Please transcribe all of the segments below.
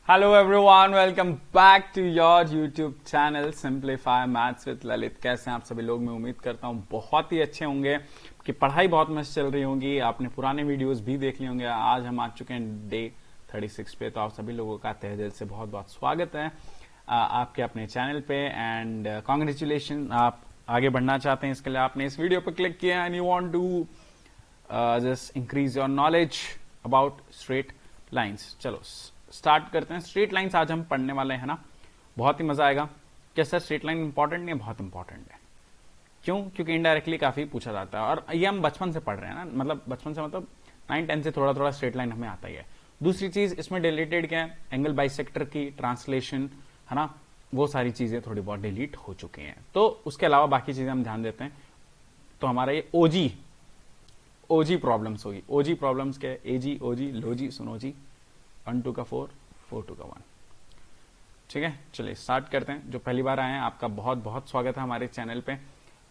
Hello everyone, welcome back to your YouTube channel Simplify Maths with Lalit. कैसे हैं आप सभी लोग? मैं उम्मीद करता हूं बहुत ही अच्छे होंगे, कि पढ़ाई बहुत मस्त चल रही होंगी। आपने पुराने वीडियोस भी देख लिए होंगे। आज हम आ चुके हैं डे 36 पे, तो आप सभी लोगों का तहे दिल से बहुत बहुत स्वागत है आपके अपने चैनल पे। एंड कॉन्ग्रेचुलेशन, आप आगे बढ़ना चाहते हैं, इसके लिए आपने इस वीडियो पर क्लिक किया and you want to just increase your knowledge about straight lines. चलो स्टार्ट करते हैं। स्ट्रेट लाइंस आज हम पढ़ने वाले हैं ना, बहुत ही मजा आएगा। क्या सर स्ट्रेट लाइन इंपॉर्टेंट नहीं है? बहुत इंपॉर्टेंट है। क्यों? क्योंकि इनडायरेक्टली काफी पूछा जाता है, और ये हम बचपन से पढ़ रहे हैं ना, मतलब बचपन से मतलब 9-10 से थोड़ा थोड़ा स्ट्रेट लाइन हमें आता ही है। दूसरी चीज इसमें डिलीटेड क्या है, एंगल बाइसेक्टर की ट्रांसलेशन है ना, वो सारी चीजें थोड़ी बहुत डिलीट हो चुकी हैं। तो उसके अलावा बाकी चीजें हम ध्यान देते हैं। तो हमारा ये ओजी प्रॉब्लम्स होगी। ओजी प्रॉब्लम्स क्या है? एजी, ओजी, लोजी, सुनोजी, 1 2 का 4, 4 2 का 1। ठीक है, चलिए स्टार्ट करते हैं। जो पहली बार आए हैं आपका बहुत बहुत स्वागत है हमारे चैनल पे।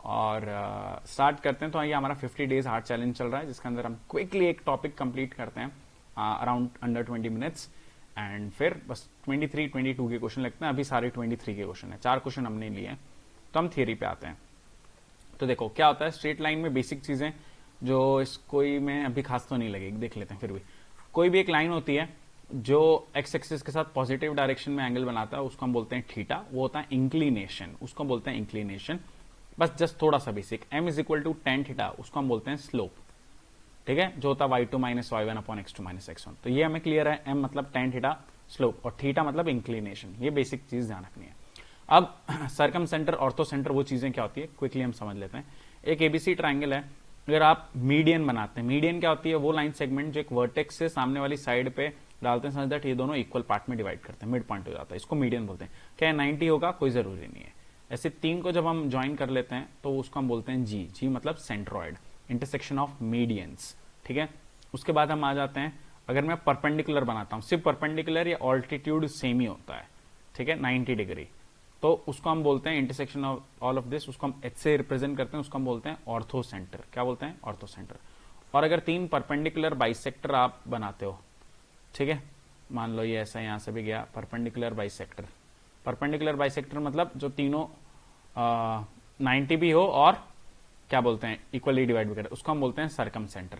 और स्टार्ट करते हैं। तो ये हमारा 50 डेज हार्ड चैलेंज चल रहा है, जिसके अंदर हम क्विकली एक टॉपिक कंप्लीट करते हैं अराउंड अंडर 20 मिनट्स। एंड फिर बस 23, 22 के क्वेश्चन लगते हैं। अभी सारे 23 के क्वेश्चन है, 4 क्वेश्चन हमने लिए हैं। तो हम थियरी पे आते हैं। तो देखो क्या होता है स्ट्रेट लाइन में, बेसिक चीजें जो इसको में अभी खास तो नहीं लगेगी, देख लेते हैं फिर भी। कोई भी एक लाइन होती है जो एक्स एक्सिस के साथ पॉजिटिव डायरेक्शन में एंगल बनाता है, उसको हम बोलते हैं थीटा। वो होता है इंक्लिनेशन, उसको हम बोलते हैं इंक्लिनेशन। बस जस्ट थोड़ा सा basic, m is equal to tan theta, उसको हम बोलते हैं स्लोप। ठीक है, जो होता है y2 minus y1 upon x2 minus x1। तो ये हमें क्लियर है, m मतलब टेन थीटा स्लोप, और थीटा मतलब इंक्लिनेशन। ये बेसिक चीज ध्यान रखनी है। अब सर्कम सेंटर, ऑर्थो सेंटर, वो चीजें क्या होती है क्विकली हम समझ लेते हैं। एक एबीसी ट्राइंगल है, अगर आप मीडियन बनाते हैं, मीडियन क्या होती है? वो लाइन सेगमेंट जो एक वर्टेक्स से सामने वाली साइड पे डालते हैं, समझ दैट ये दोनों इक्वल पार्ट में डिवाइड करते हैं, मिड पॉइंट हो जाता है, इसको मीडियन बोलते हैं। क्या 90 होगा? कोई जरूरी नहीं है। ऐसे तीन को जब हम ज्वाइन कर लेते हैं तो उसको हम बोलते हैं जी। जी मतलब सेंट्रॉइड, इंटरसेक्शन ऑफ मीडियंस। ठीक है, उसके बाद हम आ जाते हैं, अगर मैं परपेंडिकुलर बनाता हूं, सिर्फ परपेंडिकुलर या ऑल्टीट्यूड सेम ही होता है, ठीक है, 90 डिग्री, तो उसको हम बोलते हैं intersection of all of this, उसको हम एच से रिप्रेजेंट करते हैं, उसको हम बोलते हैं ऑर्थो सेंटर। क्या बोलते हैं? Ortho centre. और अगर तीन परपेंडिकुलर बाइसेक्टर आप बनाते हो, ठीक है, मान लो ये ऐसा यहां से भी गया, परपेंडिकुलर बाइसेक्टर। परपेंडिकुलर बाइसेक्टर मतलब जो तीनों 90 भी हो और क्या बोलते हैं इक्वली डिवाइड भी करे, उसको हम बोलते हैं circum centre.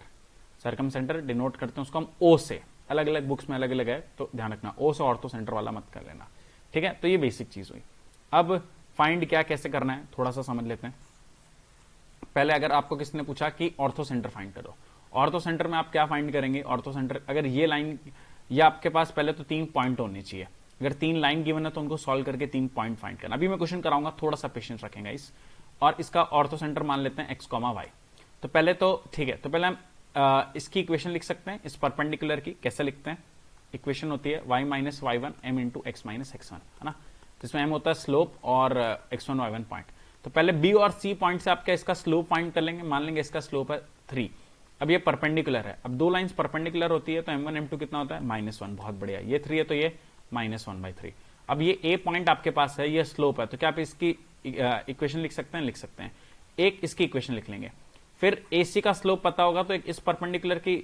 Circum centre denote करते हैं उसको हम ओ से। अलग अलग बुक्स में अलग अलग है, तो ध्यान रखना, ओ से ऑर्थो सेंटर वाला मत कर लेना। ठीक है, तो ये बेसिक चीज हुई। अब फाइंड क्या कैसे करना है थोड़ा सा समझ लेते हैं। पहले अगर आपको किसने पूछा कि ऑर्थो सेंटर फाइंड करो, ऑर्थो सेंटर में आप क्या फाइंड करेंगे? ऑर्थो सेंटर, अगर ये लाइन, ये आपके पास पहले तो 3 पॉइंट होने चाहिए। अगर 3 लाइन गिवन है तो उनको सॉल्व करके 3 पॉइंट फाइंड करना। अभी मैं क्वेश्चन कराऊंगा, थोड़ा सा पेशेंस रखेंगे इस। और इसका ऑर्थो सेंटर मान लेते हैं x, y। तो पहले तो ठीक है, तो पहले हम इसकी इक्वेशन लिख सकते हैं, इस परपेंडिकुलर की। कैसे लिखते हैं? इक्वेशन होती है y minus y1 m into x minus x1, है ना। जिसमें m होता है स्लोप और x1 y1 पॉइंट। तो पहले b और c पॉइंट से आप क्या इसका स्लोप फाइंड कर लेंगे। मान लेंगे इसका स्लोप है 3। अब ये परपेंडिकुलर है, अब दो लाइंस परपेंडिकुलर होती है, तो m1 m2 कितना होता है? -1। बहुत बढ़िया, ये 3 है तो ये -1/3। अब ये a पॉइंट आपके पास है, ये स्लोप है, तो क्या आप इसकी इक्वेशन लिख सकते हैं? लिख सकते हैं। एक इसकी इक्वेशन लिख लेंगे, फिर AC का स्लोप पता होगा तो एक इस परपेंडिकुलर की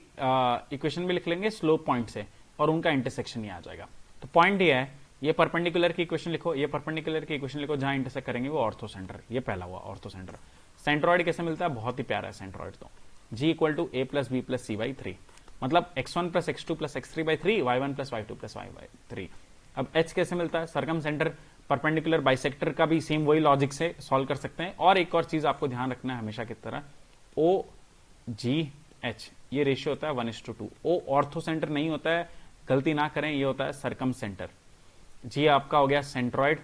इक्वेशन भी लिख लेंगे स्लोप पॉइंट से, और उनका इंटरसेक्शन ही आ जाएगा। तो पॉइंट ये है, ये परपेंडिकुलर की इक्वेशन लिखो, ये परपेंडिकुलर की इक्वेशन लिखो, जहां इंटरसेक्ट करेंगे वो ऑर्थो सेंटर। ये पहला हुआ ऑर्थो सेंटर। सेंट्रॉइड कैसे मिलता है? बहुत ही प्यारा है सेंट्रॉइड। तो G equal to A plus B plus C/3, मतलब x1 plus x2 plus x3/3, y1 plus y2 plus y/3। अब H कैसे मिलता है? सर्कम सेंटर परपेंडिकुलर बाइसेक्टर का भी सेम वही लॉजिक से सॉल्व कर सकते हैं। और एक और चीज आपको ध्यान रखना है हमेशा की तरह, OGH ये रेशियो होता है 1:2। O ऑर्थो सेंटर नहीं होता है, गलती ना करें, ये होता है सर्कम सेंटर। जी आपका हो गया सेंट्रॉइड,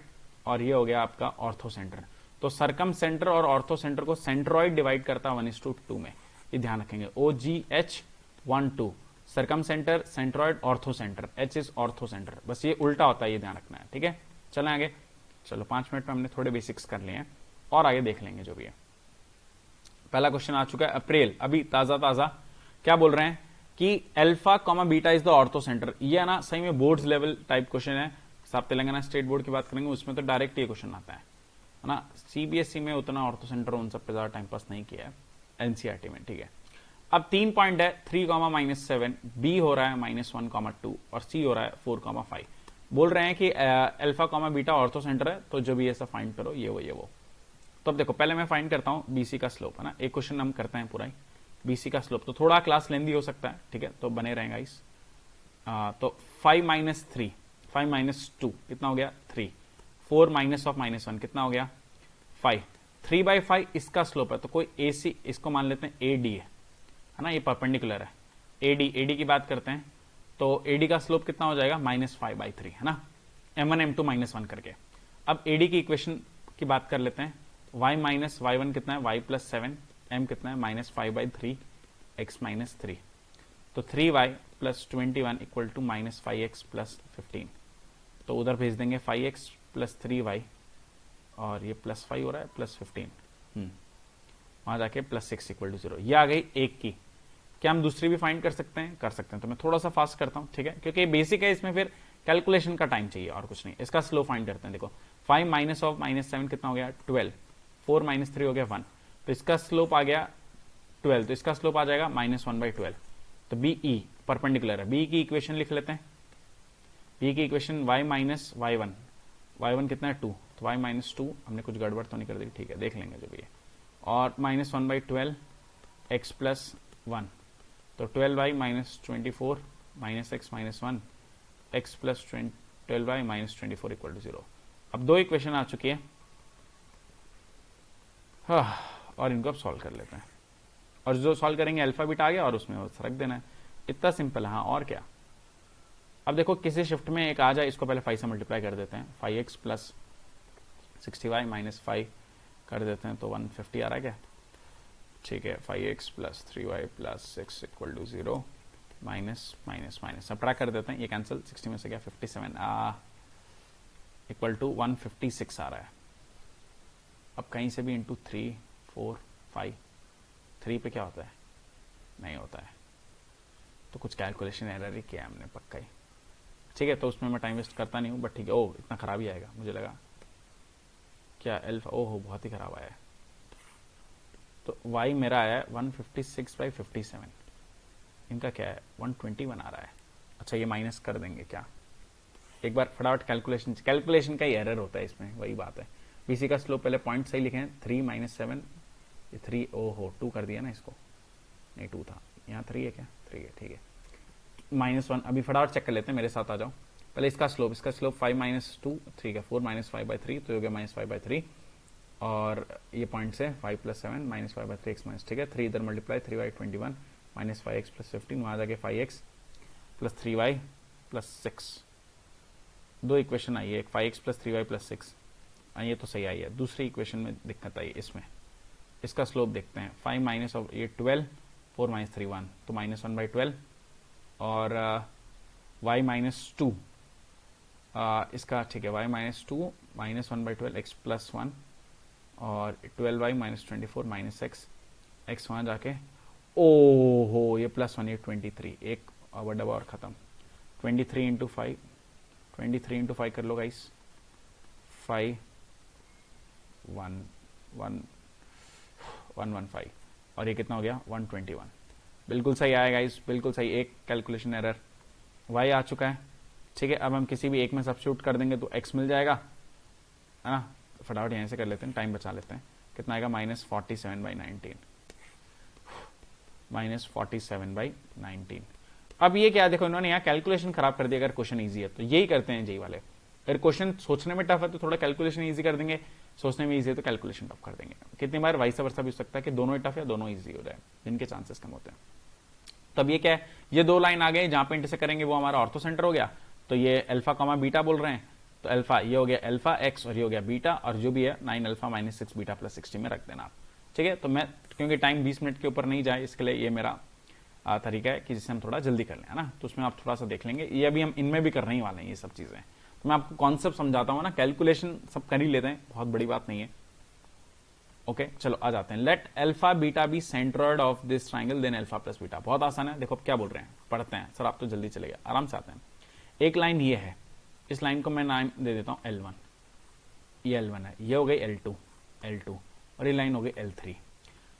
और ये हो गया आपका ऑर्थो सेंटर। तो सर्कम सेंटर और ऑर्थो सेंटर को सेंट्रॉइड डिवाइड करता है 1:2 में, ये ध्यान रखेंगे। OGH 1:2, circum centre, centroid, ortho centre. H is ortho centre, बस ये उल्टा होता है, ये ध्यान रखना है। ठीक है, चलें आगे। चलो 5 मिनट में हमने थोड़े बेसिक्स कर लिए हैं, और आगे देख लेंगे जो भी है। पहला क्वेश्चन आ चुका है, अप्रैल, अभी ताजा ताजा। क्या बोल रहे हैं कि alpha comma beta is the ortho centre. ये ना सही में बोर्ड लेवल टाइप क्वेश्चन है। आप तेलंगाना स्टेट बोर्ड की बात करेंगे उसमें तो डायरेक्ट ये क्वेश्चन आता है ना। CBSE में उतना ऑर्थो सेंटर उन सब पे ज्यादा टाइम पास नहीं किया है, NCERT में। ठीक है, अब 3 पॉइंट है, 3, -7, B हो रहा है -1, -2, और C हो रहा है 4, 5। बोल रहे हैं कि alpha comma beta ortho centre है, तो जो भी ऐसा फाइंड करो ये वो। तो अब देखो पहले मैं फाइंड करता हूँ बीसी का स्लोप, है ना। एक क्वेश्चन हम करते हैं पूरा ही बीसी का स्लोप, तो थोड़ा क्लास लेंदी हो सकता है, ठीक है, तो बने रहेगा इस। तो 5 माइनस 3, 5 माइनस 2 कितना हो गया 3, 4 माइनस ऑफ -1 कितना हो गया 5, 3/5 इसका स्लोप है, तो कोई AC इसको मान लेते हैं AD है ना, ये परपेंडिकुलर है। AD की बात करते हैं, तो AD का स्लोप कितना हो जाएगा -5/3, है ना, M1 M2 -1 करके। अब AD की इक्वेशन की बात कर लेते हैं, y माइनस y1 कितना है y प्लस 7, m कितना है -5/3 x माइनस 3, तो 3y plus 21 equal to -5x plus 15, तो उधर भेज देंगे 5x प्लस 3y, और ये +5 हो रहा है प्लस 15, वहां जाके +6 इक्वल टू 0। ये आ गई एक की। क्या हम दूसरी भी फाइंड कर सकते हैं? कर सकते हैं, तो मैं थोड़ा सा फास्ट करता हूँ, ठीक है, क्योंकि बेसिक है, इसमें फिर कैलकुलेशन का टाइम चाहिए और कुछ नहीं। इसका स्लो फाइंड करते हैं। देखो 5 माइनस ऑफ -7 कितना हो गया 12, 4 माइनस 3 हो गया 1, तो इसका स्लोप आ गया 12, तो इसका स्लोप आ जाएगा -1/12। तो BE परपेंडिकुलर है, BE की इक्वेशन लिख लेते हैं। BE की equation y minus y1, y1 कितना है 2, तो y माइनस 2, हमने कुछ गड़बड़ तो नहीं कर दी, ठीक है, देख लेंगे जो भी है, और -1/12 x प्लस 1, तो 12y minus 24 minus x minus 1 x plus 12y minus 24 equal to 0। अब दो इक्वेशन आ चुकी है, और इनको अब सॉल्व कर लेते हैं, और जो सॉल्व करेंगे अल्फा बीटा आ गया और उसमें बस रख देना है, इतना सिंपल है। हाँ, और क्या। अब देखो किसी शिफ्ट में एक आ जाए, इसको पहले 5 से मल्टीप्लाई कर देते हैं, 5x प्लस 60y माइनस 5 कर देते हैं, तो 150 आ रहा है क्या, ठीक है। 5x plus 3y plus 6 equal to 0, minus minus minus subtract कर देते हैं, ये कैंसिल, 60 में से गया 57 इक्वल टू 156 आ रहा है। अब कहीं से भी इंटू 3 4 5, 3 पे क्या होता है, नहीं होता है, तो कुछ कैलकुलेशन एरर ही किया हमने पक्का ही, ठीक है, तो उसमें मैं टाइम वेस्ट करता नहीं हूँ, बट ठीक है। ओह, इतना खराब ही आएगा मुझे लगा, क्या अल्फा, ओह बहुत ही खराब आया है। तो y मेरा आया है 156/57, इनका क्या है 121 आ रहा है। अच्छा, ये माइनस कर देंगे क्या, एक बार फटाफट कैलकुलेशन का ही एरर होता है इसमें, वही बात है। BC का स्लोप पहले पॉइंट सही लिखे हैं, 3 माइनस 7, ये 3, ओहो 2 कर दिया ना इसको, नहीं 2 था, यहाँ 3 है क्या, 3 है, ठीक है, -1। अभी फटाफट चेक कर लेते हैं, मेरे साथ आ जाओ। पहले इसका स्लोप 5 माइनस 2, 3 का 4 माइनस 5/3, तो हो गया -5/3, और ये पॉइंट से 5 प्लस 7 -5/3 x माइनस, ठीक है, 3 इधर multiply, 3y 21 minus 5x plus 15, वहाँ जाके 5x प्लस 3y प्लस 6, दो इक्वेशन आई है, एक 5x प्लस 3y प्लस 6, ये तो सही आई है। दूसरी इक्वेशन में दिक्कत आई इसमें, इसका स्लोप देखते हैं, 5 माइनस ऑफ ये 12, 4 माइनस 3 1, तो -1/12, और y माइनस 2, इसका ठीक है, y माइनस 2 -1/12 x प्लस 1, और 12y माइनस 24 माइनस x वहाँ जाके, ओहो ये +1, ये 23, एक डबा और ख़त्म, 23 इंटू 5, 23 इंटू 5 कर लो गाइस, 5 1 1 115, और ये कितना हो गया 121, बिल्कुल सही आया गाइस, बिल्कुल सही। एक कैलकुलेशन एरर, y आ चुका है, ठीक है। अब हम किसी भी एक में सब्स्टिट्यूट कर देंगे तो x मिल जाएगा, है ना। फटाफट यहाँ से कर लेते हैं, टाइम बचा लेते हैं, कितना आएगा -47/19, -47/19। अब ये क्या, देखो इन्होंने यहाँ कैलकुलेशन खराब कर दिया। अगर क्वेश्चन इजी है तो यही करते हैं जी वाले, अगर क्वेश्चन सोचने में टफ है तो थोड़ा कैलकुलेशन इजी कर देंगे, सोचने में इजी है तो कैलकुलेशन टफ कर देंगे। कितनी बार वाइस वर्सा भी हो सकता है कि दोनों ही टफ या दोनों इजी हो जाए, जिनके चांसेस कम होते हैं। तब ये क्या है, ये दो लाइन आ गई, जहां पे इंटरसेक्ट करेंगे वो हमारा ऑर्थो सेंटर हो गया, तो ये अल्फा कॉमा बीटा बोल रहे हैं, तो अल्फा ये हो गया अल्फा x, और ये हो गया बीटा, और जो भी है 9 अल्फा माइनस 6 बीटा प्लस 60 में रख देना आप, ठीक है। तो मैं क्योंकि टाइम 20 मिनट के ऊपर नहीं जाए, इसके लिए ये मेरा तरीका है कि जिससे हम थोड़ा जल्दी कर लें, है ना। तो उसमें आप थोड़ा सा देख लेंगे, ये अभी हम इनमें भी करने ही वाले हैं ये सब चीजें। तो मैं आपको कॉन्सेप्ट समझाता हूँ ना, कैलकुलेशन सब कर ही लेते हैं, बहुत बड़ी बात नहीं है। ओके चलो आ जाते हैं। Let alpha beta be centroid of this triangle then alpha plus beta. बहुत आसान है, देखो अब क्या बोल रहे हैं, पढ़ते हैं सर, आप तो जल्दी चले गए, आराम से आते हैं। एक लाइन ये है, इस लाइन को मैं नाम दे देता हूं L1, ये L1 है, ये हो गई L2, और ये लाइन हो गई L3।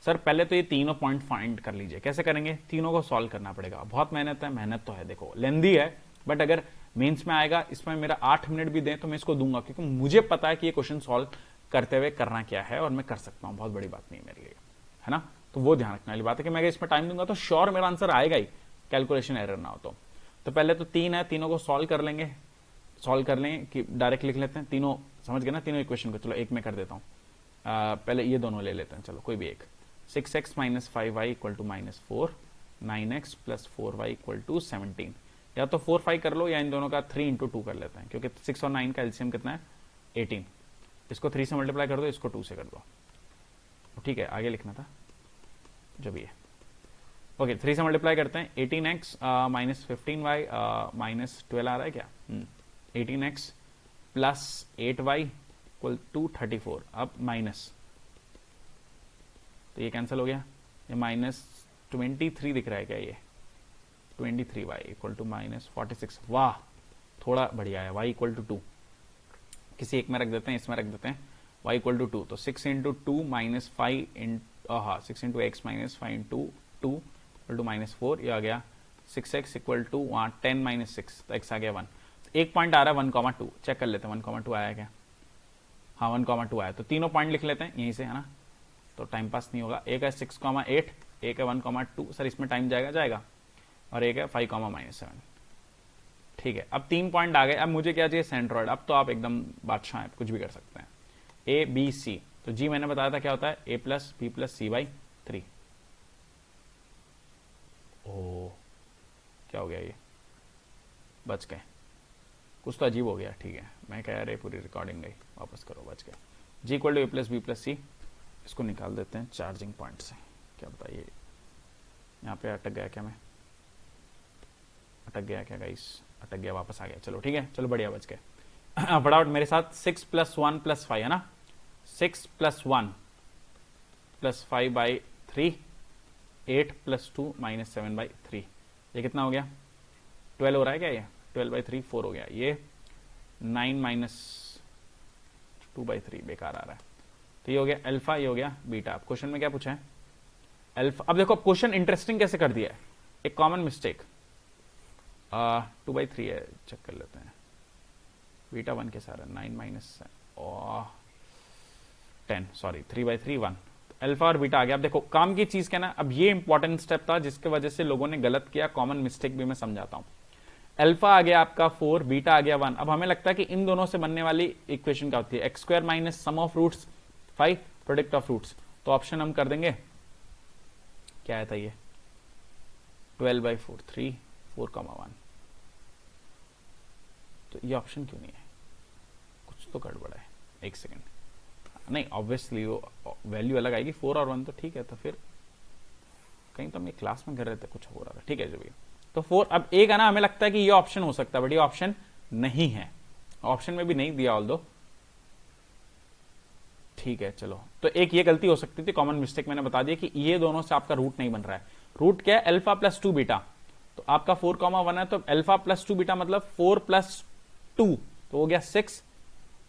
सर पहले तो ये तीनों पॉइंट फाइंड कर लीजिए, कैसे करेंगे, तीनों को सॉल्व करना पड़ेगा, बहुत मेहनत है, मेहनत तो है, देखो लेंदी है, बट अगर मेंस में आएगा, इसमें मेरा 8 मिनट भी दें तो मैं इसको दूंगा, क्योंकि मुझे पता है कि ये क्वेश्चन सॉल्व करते हुए करना क्या है और मैं कर सकता हूं, बहुत बड़ी बात नहीं है मेरे लिए, है ना। तो वो ध्यान रखने वाली बात है कि मैं अगर इसमें टाइम दूंगा तो श्योर मेरा आंसर आएगा ही, कैलकुलेशन एरर ना हो तो पहले तो 3 है, तीनों को सॉल्व कर लेंगे, सॉल्व कर लेंगे कि डायरेक्ट लिख लेते हैं तीनों, समझ गए ना तीनों इक्वेशन को। चलो एक में कर देता हूं, पहले ये दोनों ले लेते हैं, चलो कोई भी एक। 6x minus 5y equal to minus 4, 9x plus 4y equal to 17। या तो 4 5 कर लो या इन दोनों का 3 इंटू 2 कर लेते हैं, क्योंकि 6 और 9 का एलसीएम कितना है 18। इसको 3 से मल्टीप्लाई कर दो, इसको 2 से कर दो, ठीक है। आगे लिखना था जो भी है, ओके 3 से मल्टीप्लाई करते हैं। 18x माइनस 15y माइनस 12 आ रहा है क्या, 18x plus 8y equal to 34। अब माइनस, तो ये कैंसिल हो गया, ये माइनस 23 दिख रहा है क्या, ये 23y इक्वल टू माइनस 46। वाह थोड़ा बढ़िया है, y इक्वल टू 2 किसी एक में रख देते हैं, इसमें रख देते हैं, y इक्वल टू 2, तो 6 इंटू 2 माइनस 5 हाँ 6 into x minus 5 into 2 equal to minus 4। ये आ गया 6x इक्वल टू वहाँ 10 माइनस 6, तो x आ गया 1। एक पॉइंट आ रहा है 1,2, चेक कर लेते हैं 1,2 आया क्या, हाँ 1,2 आया, तो तीनों पॉइंट लिख लेते हैं यहीं से, है ना, तो टाइम पास नहीं होगा। एक है 6,8, एक है 1,2, सर इसमें टाइम जाएगा, और एक है 5,-7। ठीक है, अब 3 पॉइंट आ गए। अब मुझे क्या चाहिए, सेंट्रॉइड। अब तो आप एकदम बादशाह हैं, कुछ भी कर सकते हैं। ए बी सी, तो जी मैंने बताया था क्या होता है, A plus B plus C by 3। ओ क्या हो गया, ये बच गए, कुछ तो अजीब हो गया, ठीक है, मैं कह रहे पूरी रिकॉर्डिंग गई, वापस करो, बच गए। G equal to A plus B plus C, इसको निकाल देते हैं चार्जिंग पॉइंट से। क्या बताइए, यहाँ पे अटक गया क्या, मैं अटक गया क्या गाइस, अटक गया, वापस आ गया, चलो ठीक है, चलो बढ़िया, बच गए। फटाफट मेरे साथ 6 प्लस 1 प्लस 5 है ना, 6 plus 1 plus 5 by 3, 8 plus 2 minus 7 by 3, ये कितना हो गया, 12 हो रहा है क्या, ये 12 बाई 3 4 हो गया, ये 9 माइनस 2 बाई 3 बेकार आ रहा है, तो ये हो गया अल्फा, ये हो गया बीटा। अब क्वेश्चन में क्या पूछा है, अल्फा। अब देखो क्वेश्चन इंटरेस्टिंग कैसे कर दिया है, एक कॉमन मिस्टेक 2 बाई 3 है, चेक कर लेते हैं, बीटा 1 के सारा 9 माइनस 10, सॉरी 3 बाई 3 1, अल्फा और बीटा आ गया। अब देखो काम की चीज क्या ना, अब ये इंपॉर्टेंट स्टेप था जिसकी वजह से लोगों ने गलत किया, कॉमन मिस्टेक भी मैं समझाता हूं। अल्फा आ गया आपका 4, बीटा आ गया 1। अब हमें लगता है कि इन दोनों से बनने वाली इक्वेशन क्या होती है, x square minus sum of roots 5 product of roots. तो ऑप्शन हम कर देंगे, क्या आया था ये 12 बाई 4 3 4,1। तो ये ऑप्शन क्यों नहीं है, कुछ तो गड़बड़ है, एक सेकेंड, नहीं ऑब्वियसली वो वैल्यू अलग आएगी, 4 और 1 तो ठीक है, तो फिर कहीं तो हम ये क्लास में कर रहे थे, कुछ हो रहा था, ठीक है जो भी, तो 4। अब एक है ना, हमें लगता है कि ये ऑप्शन हो सकता है, बट ये ऑप्शन नहीं है, ऑप्शन में भी नहीं दिया ऑल दो, ठीक है चलो। तो एक ये गलती हो सकती थी, कॉमन मिस्टेक मैंने बता दिया कि ये दोनों से आपका रूट नहीं बन रहा है। रूट क्या है, अल्फा प्लस 2 बीटा, तो आपका 4,1 है, तो अल्फा प्लस 2 बीटा मतलब 4 प्लस 2, तो हो गया 6,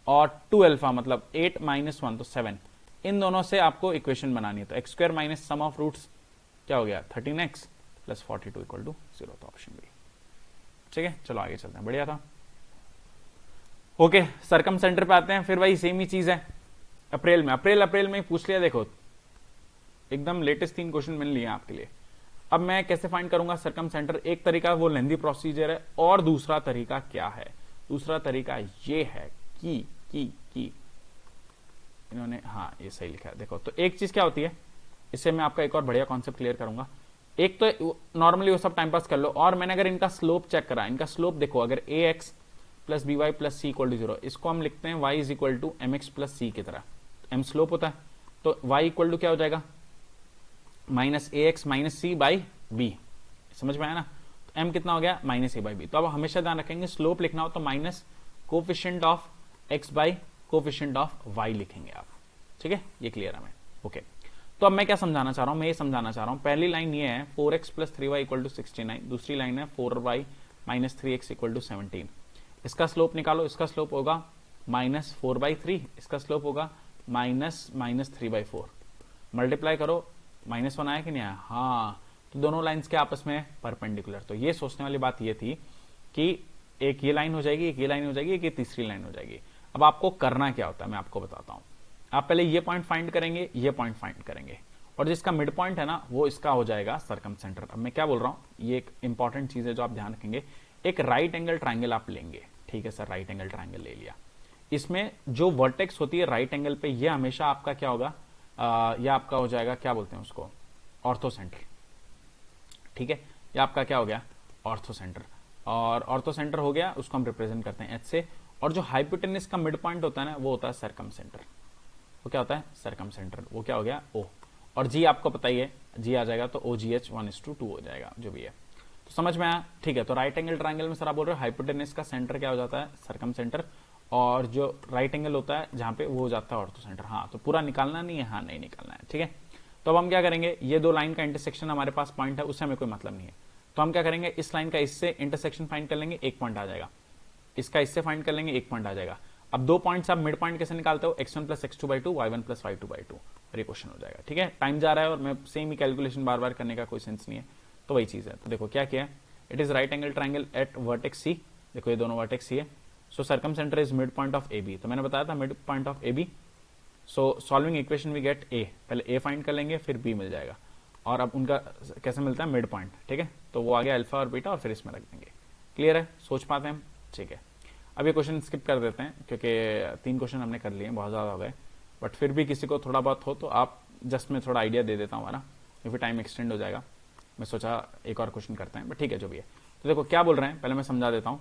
और 2 अल्फा मतलब 8 माइनस 1 तो 7। इन दोनों से आपको इक्वेशन बनानी है, तो x square minus sum of roots क्या हो गया 13x प्लस 42 इक्वल टू 0, तो ऑप्शन बी, ठीक है। चलो आगे चलते हैं, बढ़िया था। ओके सरकम सेंटर पे आते हैं, फिर भाई सेम ही चीज है, अप्रैल में पूछ लिया, देखो एकदम लेटेस्ट 3 क्वेश्चन मैंने लिए आपके लिए। अब मैं कैसे फाइंड करूंगा सरकम सेंटर, एक तरीका वो लेंदी प्रोसीजर है, और दूसरा तरीका क्या है, दूसरा तरीका ये है कि इन्होंने, हाँ ये सही लिखा है, देखो तो एक चीज क्या होती है, इससे मैं आपका एक और बढ़िया कॉन्सेप्ट क्लियर करूंगा। एक तो नॉर्मली वो सब टाइम पास कर लो, और मैंने अगर इनका स्लोप चेक करा, इनका स्लोप देखो, अगर ax plus B Y plus C equal to 0, इसको हम लिखते हैं y is equal to M X plus C की तरह, m स्लोप होता है, तो y इक्वल टू क्या हो जाएगा, minus a x minus c by b, समझ में आया ना, तो m कितना हो गया माइनस ए बाई बी। तो अब हमेशा ध्यान रखेंगे स्लोप लिखना हो तो minus coefficient of x by coefficient of y लिखेंगे आप, ठीक है, ये क्लियर है हमें, ओके। तो अब मैं क्या समझाना चाह रहा हूं, मैं ये समझाना चाह रहा हूं, पहली लाइन ये है 4x plus 3y equal to 69, दूसरी लाइन है 4y minus 3x equal to 17। इसका स्लोप निकालो, इसका स्लोप होगा माइनस 4/3, इसका स्लोप होगा माइनस 3/4, मल्टीप्लाई करो, -1 आया कि नहीं आया, हाँ, तो दोनों लाइंस के आपस में परपेंडिकुलर। तो ये सोचने वाली बात ये थी कि एक ये लाइन हो जाएगी, एक ये लाइन हो जाएगी, एक ये तीसरी लाइन हो जाएगी। अब आपको करना क्या होता है मैं आपको बताता हूं। आप पहले ये पॉइंट फाइंड करेंगे, ये पॉइंट फाइंड करेंगे, और जिसका मिड पॉइंट है ना वो इसका हो जाएगा सर्कमसेंटर। अब मैं क्या बोल रहा हूं, ये एक इंपॉर्टेंट चीज है जो आप ध्यान रखेंगे। एक राइट एंगल ट्राइंगल आप लेंगे, ठीक है सर, राइट एंगल ट्राइंगल ले लिया। इसमें जो वर्टेक्स होती है राइट एंगल पे, ये हमेशा आपका क्या होगा, यह आपका हो जाएगा, क्या बोलते हैं उसको, ऑर्थोसेंटर, ठीक है। ये आपका क्या हो गया, ऑर्थोसेंटर। और ऑर्थोसेंटर हो गया, उसको हम रिप्रेजेंट करते हैं एच से। और जो हाइपोटेनस का मिड पॉइंट होता है ना वो होता है सर्कमसेंटर। वो क्या होता है, सर्कमसेंटर। वो क्या हो गया, ओ। और जी आपको पता ही है, जी आ जाएगा तो OGH 1:2 हो जाएगा, जो भी है। तो समझ में आया, ठीक है। तो राइट एंगल ट्राइंगल में सर आप बोल रहे हो हाइपोटेनस का सेंटर क्या हो जाता है, सर्कमसेंटर, और जो राइट एंगल होता है जहां पे वो हो जाता है ऑर्थोसेंटर। हाँ, तो पूरा निकालना नहीं है, हाँ नहीं निकालना है, ठीक है। तो अब हम क्या करेंगे, ये दो लाइन का इंटरसेक्शन हमारे पास पॉइंट है, उससे हमें कोई मतलब नहीं है। तो हम क्या करेंगे, इस लाइन का इससे इंटरसेक्शन फाइंड कर लेंगे, एक पॉइंट आ जाएगा। इसका इससे फाइंड कर लेंगे, एक पॉइंट आ जाएगा। अब दो पॉइंट्स आप मिड पॉइंट कैसे निकालते हो, x1 + x2/2, y1 + y2/2, और ये क्वेश्चन हो जाएगा, ठीक है। टाइम जा रहा है और मैं सेम ही कैलकुलेशन बार बार करने का कोई सेंस नहीं है, तो वही चीज है। तो देखो क्या किया, it is right angle triangle at vertex C। देखो ये दोनों वर्टेक्स C है। So circumcentre is mid point of AB। तो मैंने बताया था mid point of AB। So solving equation we get A, पहले A फाइंड कर लेंगे फिर B मिल जाएगा। और अब उनका कैसे मिलता है, मिड पॉइंट, ठीक है। तो वो आ गया अल्फा और बीटा, और फिर इसमें रख देंगे। क्लियर है, सोच पाते हैं हम, ठीक है। अब ये क्वेश्चन स्किप कर देते हैं क्योंकि 3 क्वेश्चन हमने कर लिए, बहुत ज्यादा हो गए। बट फिर भी किसी को थोड़ा बहुत हो तो आप जस्ट मैं थोड़ा आइडिया दे देता हूँ हमारा, फिर टाइम एक्सटेंड हो जाएगा। मैं सोचा एक और क्वेश्चन करते हैं, बट ठीक है जो भी है। तो देखो क्या बोल रहे हैं, पहले मैं समझा देता हूँ।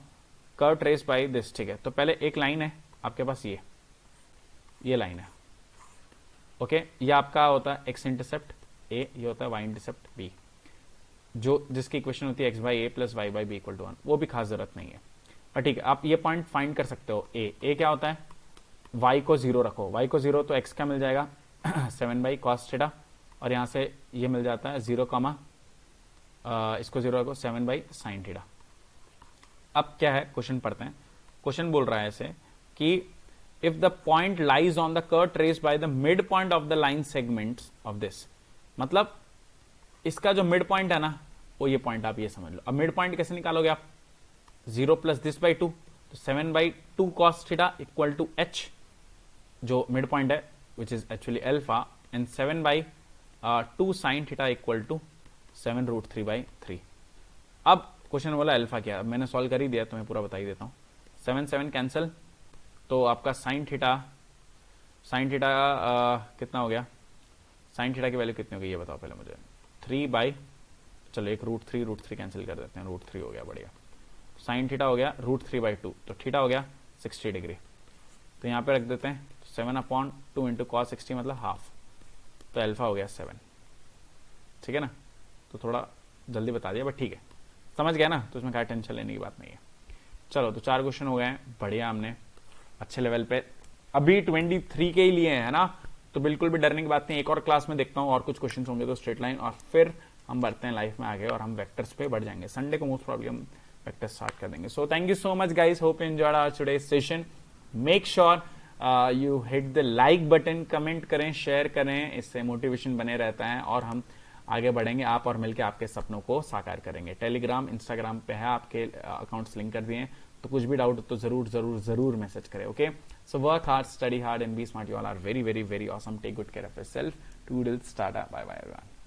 कर्व ट्रेस बाय दिस, ठीक है। तो पहले एक लाइन है आपके पास, ये लाइन है, ओके। ये आपका होता है एक्स इंटरसेप्ट A, ये होता है y इंटरसेप्ट B, जो जिसकी इक्वेशन होती है x/a + y/b = 1। वो भी खास जरूरत नहीं है, पर ठीक है। आप ये पॉइंट फाइंड कर सकते हो। A क्या होता है, y को 0 रखो, y को 0 तो x क्या मिल जाएगा 7/cos थीटा, और यहां से ये मिल जाता है 0, इसको 0 रखो 7/sin थीटा। अब क्या है, क्वेश्चन पढ़ते हैं। क्वेश्चन बोल रहा है ऐसे कि if the point lies on the curve traced by the mid point of the line segments of this, मतलब इसका जो मिड पॉइंट है ना वो ये पॉइंट आप ये समझ लो। अब मिड पॉइंट कैसे निकालोगे आप, 0 + this/2, तो 7/2 cos थीटा = h, जो मिड पॉइंट है which is actually alpha, and 7/2 sin theta = 7√3/3। अब क्वेश्चन बोला अल्फा क्या, मैंने सॉल्व कर ही दिया, तो मैं पूरा बता ही देता हूं। 7 कैंसिल, तो आपका sin थीटा कितना हो गया, sin थीटा की वैल्यू कितनी होगी ये बताओ पहले मुझे। 3 चलो एक √3 कैंसिल कर देते हैं, √3 हो गया, बढ़िया। sin थीटा हो गया √3/2, तो थीटा हो गया 60 डिग्री। तो यहाँ पे रख देते हैं 7/2 × cos 60 मतलब हाफ, तो अल्फा हो गया 7, ठीक है ना। तो थोड़ा जल्दी बता दिया, बट ठीक है, समझ गया ना, तो उसमें क्या टेंशन लेने की बात नहीं है। चलो तो 4 क्वेश्चन हो गए हैं, बढ़िया, हमने अच्छे लेवल पे अभी 23 के ही लिए है ना, तो बिल्कुल भी डरने की बात नहीं। एक और क्लास में देखता हूँ और कुछ क्वेश्चन होंगे तो स्ट्रेट लाइन, और फिर हम बढ़ते हैं लाइफ में आगे और हम वेक्टर्स पे बढ़ जाएंगे। संडे को मोस्ट प्रॉब्लम वेक्टर्स स्टार्ट कर देंगे। So thank you so much guys, hope you enjoyed our today's session. Make sure you hit the like button, comment करें, शेयर करें, इससे मोटिवेशन बने रहता है और हम आगे बढ़ेंगे, आप और मिलकर आपके सपनों को साकार करेंगे। टेलीग्राम, इंस्टाग्राम पे है, आपके अकाउंट्स लिंक कर दिए हैं, तो कुछ भी डाउट हो तो जरूर जरूर जरूर मैसेज करें, okay. So work hard, study hard and be smart. You all are very very very awesome. Take good care of yourself. Toodles, tata, bye bye everyone.